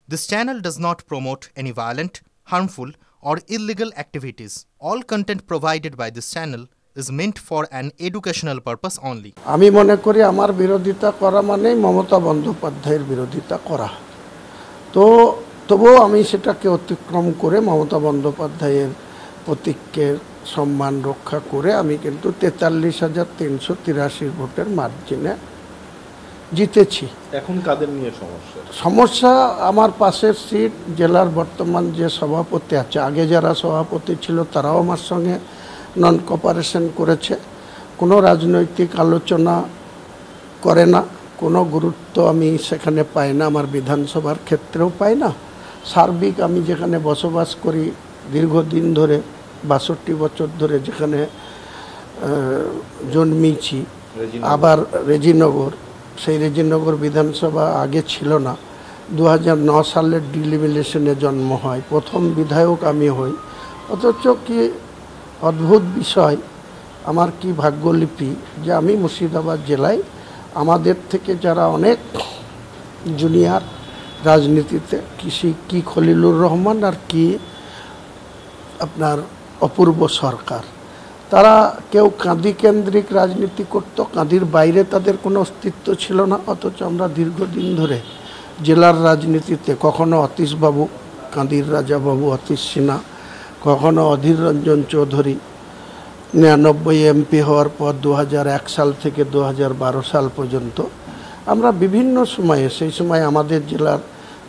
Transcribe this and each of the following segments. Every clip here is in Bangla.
This channel does not promote any violent, harmful, or illegal activities. All content provided by this channel is meant for an educational purpose only. আমি মনে করি আমার বিরোধিতা করা মানে মমতা বন্দ্যোপাধ্যায়ের বিরোধিতা করা। তো তবুও আমি সেটাকে অতিক্রম করে মমতা বন্দ্যোপাধ্যায়ের প্রতীকের সম্মান রক্ষা করে আমি কিন্তু 43,383 ভোটের মার্জিনে জিতেছি। এখন কাদের নিয়ে সমস্যা? সমস্যা আমার পাশের সিট জেলার বর্তমান যে সভাপতি আছে, আগে যারা সভাপতি ছিল তারাও আমার সঙ্গে নন কোঅপারেশন করেছে, কোনো রাজনৈতিক আলোচনা করে না, কোনো গুরুত্ব আমি সেখানে পাই না, আমার বিধানসভার ক্ষেত্রেও পাই না। সার্বিক আমি যেখানে বসবাস করি দীর্ঘদিন ধরে 62 বছর ধরে যেখানে জন্মেছি, আবার রেজিনগর, সেই রেজিনগর বিধানসভা আগে ছিল না, 2009 সালের ডিলিমিনেশনে জন্ম হয়, প্রথম বিধায়ক আমি হই। অথচ কি অদ্ভুত বিষয়, আমার কি ভাগ্যলিপি যে আমি মুর্শিদাবাদ জেলায় আমাদের থেকে যারা অনেক জুনিয়র রাজনীতিতে, কি খলিলুর রহমান আর কি আপনার অপূর্ব সরকার, তারা কেউ কাঁদি কেন্দ্রিক রাজনীতি করত, কাঁদির বাইরে তাদের কোনো অস্তিত্ব ছিল না। অথচ আমরা দীর্ঘদিন ধরে জেলার রাজনীতিতে কখনো অতীশবাবু, কাঁদির রাজাবাবু অতীশ সিনহা, কখনো অধীর রঞ্জন চৌধুরী 99 এমপি হওয়ার পর 2001 সাল থেকে 2012 সাল পর্যন্ত আমরা বিভিন্ন সময়ে, সেই সময় আমাদের জেলার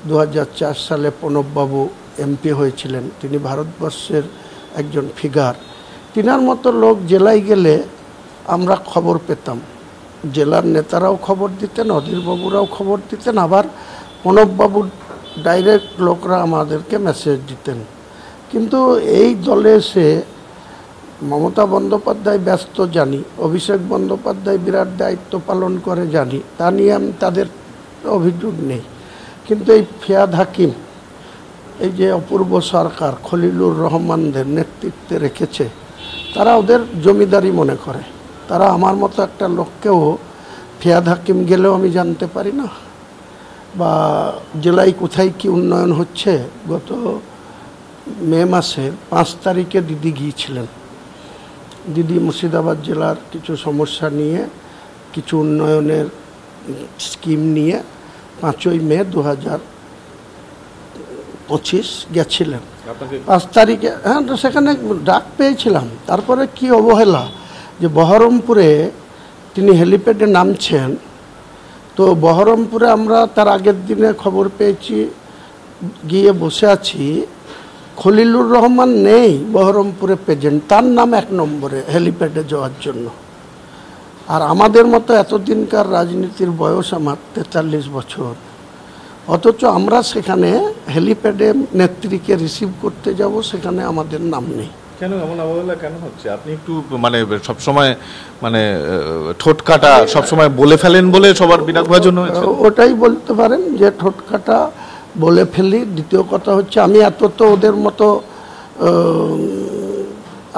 2004 সালে প্রণববাবু এমপি হয়েছিলেন, তিনি ভারতবর্ষের একজন ফিগার। তিনার মতো লোক জেলায় গেলে আমরা খবর পেতাম, জেলার নেতারাও খবর দিতেন, অধীরবাবুরাও খবর দিতেন, আবার প্রণববাবুর ডাইরেক্ট লোকরা আমাদেরকে মেসেজ দিতেন। কিন্তু এই দলে এসে মমতা বন্দ্যোপাধ্যায় ব্যস্ত জানি, অভিষেক বন্দ্যোপাধ্যায় বিরাট দায়িত্ব পালন করে জানি, তা নিয়ে আমি তাদের অভিযোগ নেই। কিন্তু এই ফিয়াদ হাকিম, এই যে অপূর্ব সরকার খলিলুর রহমানদের নেতৃত্বে রেখেছে, তারা ওদের জমিদারি মনে করে। তারা আমার মতো একটা লোককেও, ফিয়াদ হাকিম গেলেও আমি জানতে পারি না, বা জেলায় কোথায় কি উন্নয়ন হচ্ছে। গত মে মাসের 5 তারিখে দিদি গিয়েছিলেন, দিদি মুর্শিদাবাদ জেলার কিছু সমস্যা নিয়ে, কিছু উন্নয়নের স্কিম নিয়ে 5ই মে 2025 গেছিলেন। 5 তারিখে, হ্যাঁ, সেখানে ডাক পেয়েছিলাম। তারপরে কি অবহেলা যে বহরমপুরে তিনি হেলিপ্যাডে নামছেন, তো বহরমপুরে আমরা তার আগের দিনে খবর পেয়েছি, গিয়ে বসে আছি, খলিলুর রহমান নেই বহরমপুরে প্রেজেন্ট, তার নাম 1 নম্বরে হেলিপ্যাডে যাওয়ার জন্য। আর আমাদের মতো এতদিনকার রাজনীতির বয়স আমার 43 বছর, অথচ আমরা সেখানে হেলিপ্যাডে নেত্রীকে রিসিভ করতে যাব, সেখানে আমাদের নাম নেই। কেন এমন অবহেলা কেন হচ্ছে? আপনি একটু মানে সবসময় মানে ঠোঁটকাটা সবসময় বলে ফেলেন বলে সবার বিরাগ ভাজন হয়েছে। ওটাই বলতে পারেন যে ঠোঁটকাটা বলে ফেলি। দ্বিতীয় কথা হচ্ছে, আমি এত তো ওদের মতো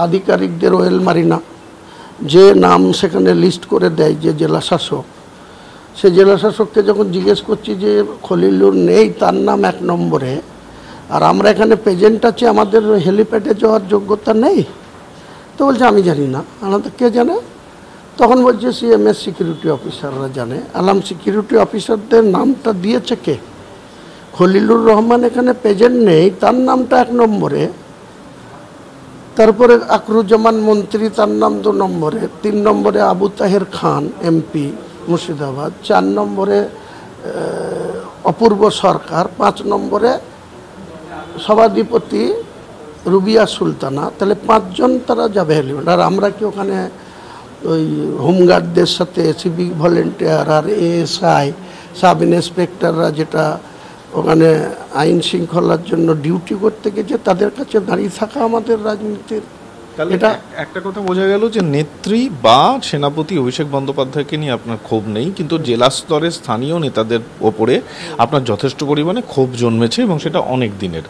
আধিকারিকদের ওয়েল মারি না। যে নাম সেখানে লিস্ট করে দেয় যে জেলা শাসক, সে জেলা শাসককে যখন জিজ্ঞেস করছি যে খলিলুর নেই, তার নাম 1 নম্বরে, আর আমরা এখানে প্রেজেন্ট আছি, আমাদের হেলিপ্যাডে যাওয়ার যোগ্যতা নেই, তো বলছে আমি জানি না। আমাদের কে জানে? তখন বলছে সিএমএস সিকিউরিটি অফিসাররা জানে। আলাম সিকিউরিটি অফিসারদের নামটা দিয়েছে কে? খলিলুর রহমান এখানে প্রেজেন্ট নেই, তার নামটা 1 নম্বরে, তারপরে আকরুজ্জামান মন্ত্রী, তার নাম 2 নম্বরে, 3 নম্বরে আবু তাহের খান এমপি মুর্শিদাবাদ, 4 নম্বরে অপূর্ব সরকার, 5 নম্বরে সভাধিপতি রুবিয়া সুলতানা। তাহলে 5 জন তারা যাবে হেলিপ্যাড। আর আমরা কি ওখানে ওই হোমগার্ডদের সাথে সিভিক ভলেন্টিয়ার আর এএসআই সাব ইন্সপেক্টররা যেটা ওখানে আইন শৃঙ্খলার জন্য ডিউটি করতে গেছে, তাদের কাছে দাঁড়িয়ে থাকা আমাদের রাজনীতির? এটা একটা কথা বোঝা গেল যে নেত্রী বা সেনাপতি অভিষেক বন্দ্যোপাধ্যায়কে নিয়ে আপনার ক্ষোভ নেই, কিন্তু জেলা স্তরে স্থানীয় নেতাদের ওপরে আপনার যথেষ্ট পরিমাণে ক্ষোভ জন্মেছে, এবং সেটা অনেক দিনের।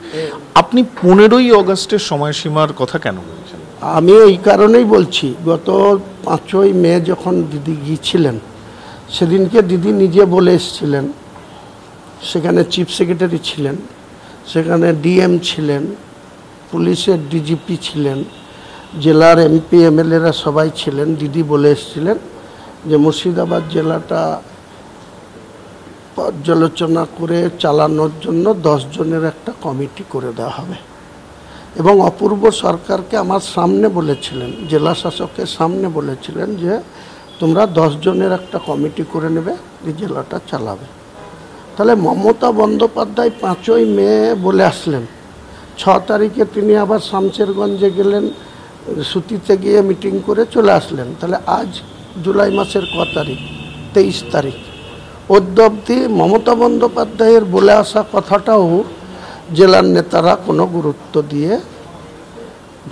আপনি 15ই অগস্টের সময়সীমার কথা কেন বলছেন? আমি এই কারণেই বলছি, গত 5ই মে যখন দিদি গিয়েছিলেন, সেদিনকে দিদি নিজে বলে এসেছিলেন সেখানে চিফ সেক্রেটারি ছিলেন, সেখানে ডিএম ছিলেন, পুলিশের ডিজিপি ছিলেন, জেলার এমপি এমএলএরা সবাই ছিলেন। দিদি বলে এসেছিলেন যে মুর্শিদাবাদ জেলাটা পর্যালোচনা করে চালানোর জন্য 10 জনের একটা কমিটি করে দেওয়া হবে, এবং অপূর্ব সরকারকে আমার সামনে বলেছিলেন, জেলা শাসকের সামনে বলেছিলেন যে তোমরা 10 জনের একটা কমিটি করে নেবে, এই জেলাটা চালাবে। তাহলে মমতা বন্দ্যোপাধ্যায় 5ই মে বলে আসলেন, 6 তারিখে তিনি আবার শামশেরগঞ্জে গেলেন, সুতিতে গিয়ে মিটিং করে চলে আসলেন। তাহলে আজ জুলাই মাসের ক তারিখ? 23 তারিখ। অদ্যাবধি মমতা বন্দ্যোপাধ্যায়ের বলে আসা কথাটাও জেলার নেতারা কোনো গুরুত্ব দিয়ে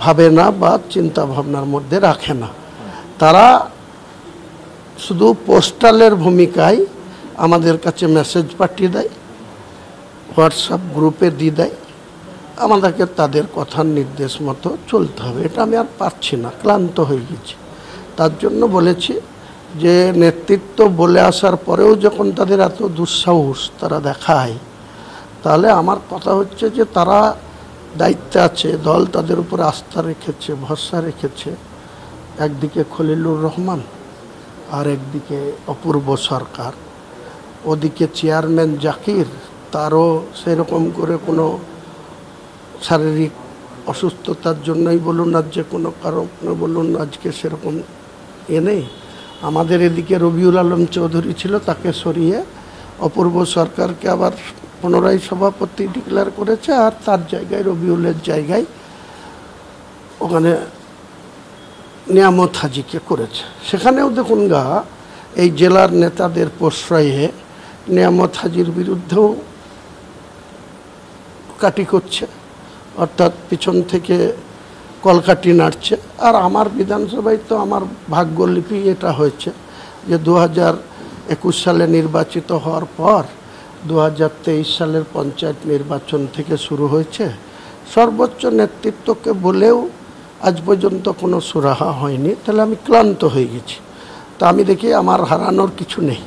ভাবে না বা চিন্তা ভাবনার মধ্যে রাখে না। তারা শুধু পোস্টালের ভূমিকায় আমাদের কাছে মেসেজ পাঠিয়ে দেয়, হোয়াটসঅ্যাপ গ্রুপে দিয়ে দেয়, আমাদেরকে তাদের কথার নির্দেশ মতো চলতে হবে। এটা আমি আর পারছি না, ক্লান্ত হয়ে গেছি। তার জন্য বলেছি যে নেতৃত্ব বলে আসার পরেও যখন তাদের এত দুঃসাহস তারা দেখায়, তাহলে আমার কথা হচ্ছে যে তারা দায়িত্বে আছে, দল তাদের উপর আস্থা রেখেছে, ভরসা রেখেছে। একদিকে খলিলুর রহমান আর একদিকে অপূর্ব সরকার, ওদিকে চেয়ারম্যান জাকির, তারও সেরকম করে কোনো শারীরিক অসুস্থতার জন্যই বলুন আর যে কোনো কারণে বলুন আজকে সেরকম নেই। আমাদের এদিকে রবিউল আলম চৌধুরী ছিল, তাকে সরিয়ে অপূর্ব সরকারকে আবার পুনরায় সভাপতি ডিক্লেয়ার করেছে, আর তার জায়গায় রবিউলের জায়গায় ওখানে নিয়ামত হাজিকে করেছে। সেখানেও দেখুন এই জেলার নেতাদের প্রশ্রয়ে নিয়ামত হাজির বিরুদ্ধেও কাটি করছে, অর্থাৎ পিছন থেকে কলকাঠি নাড়ছে। আর আমার বিধানসভায় তো আমার ভাগ্যলিপি এটা হয়েছে যে 2021 সালে নির্বাচিত হওয়ার পর 2023 সালের পঞ্চায়েত নির্বাচন থেকে শুরু হয়েছে। সর্বোচ্চ নেতৃত্বকে বলেও আজ পর্যন্ত কোনো সুরাহা হয়নি। তাহলে আমি ক্লান্ত হয়ে গেছি। তা আমি দেখি আমার হারানোর কিছু নেই।